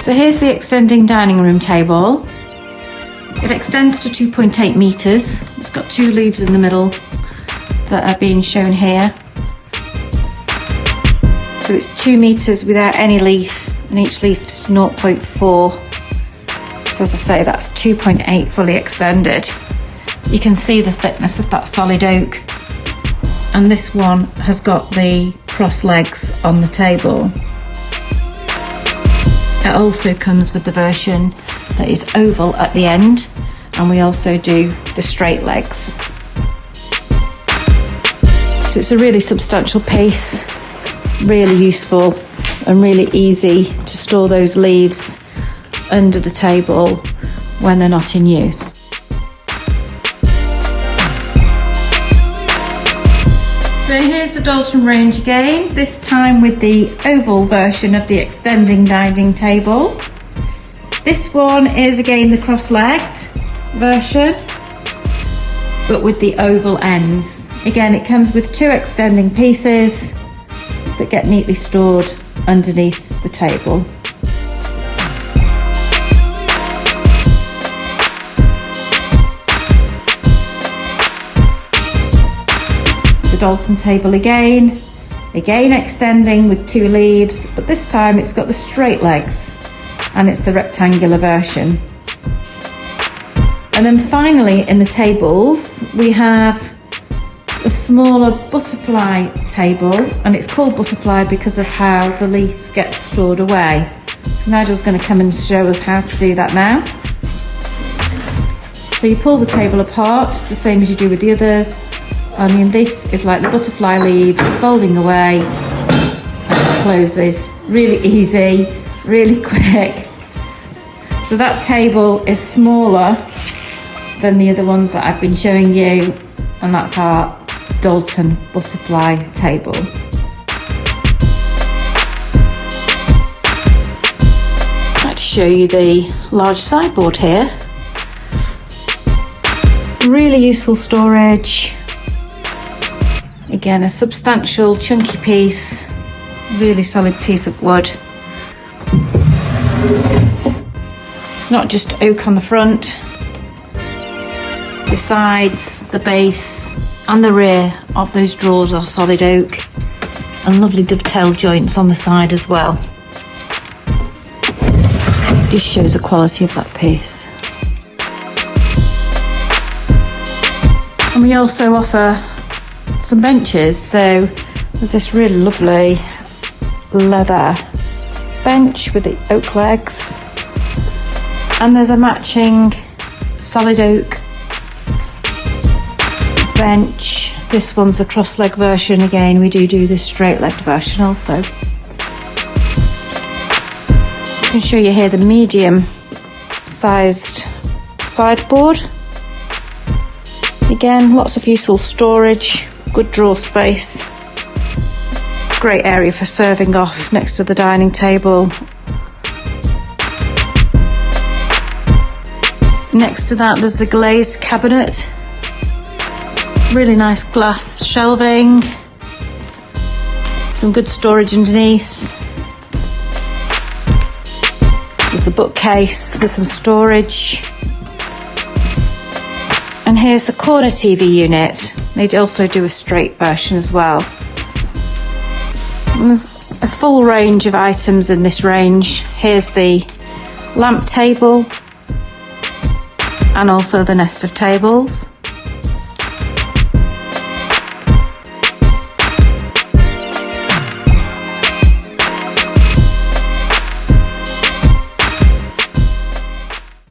So here's the extending dining room table. It extends to 2.8 metres. It's got 2 leaves in the middle that are being shown here. So it's 2 metres without any leaf, and each leaf's 0.4. So as I say, that's 2.8 fully extended. You can see the thickness of that solid oak. And this one has got the cross legs on the table. It also comes with the version that is oval at the end, and we also do the straight legs. So it's a really substantial piece, really useful and really easy to store those leaves under the table when they're not in use. So here's the Dalton Range again, this time with the oval version of the extending dining table. This one is again the cross-legged version, but with the oval ends. Again, it comes with 2 extending pieces that get neatly stored underneath the table. Dalton table again extending with 2 leaves, but this time it's got the straight legs and it's the rectangular version. And then finally in the tables we have a smaller butterfly table, and it's called butterfly because of how the leaf gets stored away. Nigel's going to come and show us how to do that now. So you pull the table apart the same as you do with the others. Only this is like the butterfly leaves folding away and it closes. Really easy, really quick. So that table is smaller than the other ones that I've been showing you, and that's our Dalton butterfly table. I'd like to show you the large sideboard here. Really useful storage. Again, a substantial, chunky piece, really solid piece of wood. It's not just oak on the front. The sides, the base and the rear of those drawers are solid oak, and lovely dovetail joints on the side as well. Just shows the quality of that piece. And we also offer some benches. So there's this really lovely leather bench with the oak legs, and there's a matching solid oak bench. This one's the cross-leg version. Again, we do the straight-legged version also. I can show you here the medium-sized sideboard. Again, lots of useful storage, good drawer space, great area for serving off next to the dining table. Next to that there's the glazed cabinet, really nice glass shelving, some good storage underneath. There's the bookcase with some storage. And here's the corner TV unit. They also do a straight version as well. And there's a full range of items in this range. Here's the lamp table and also the nest of tables.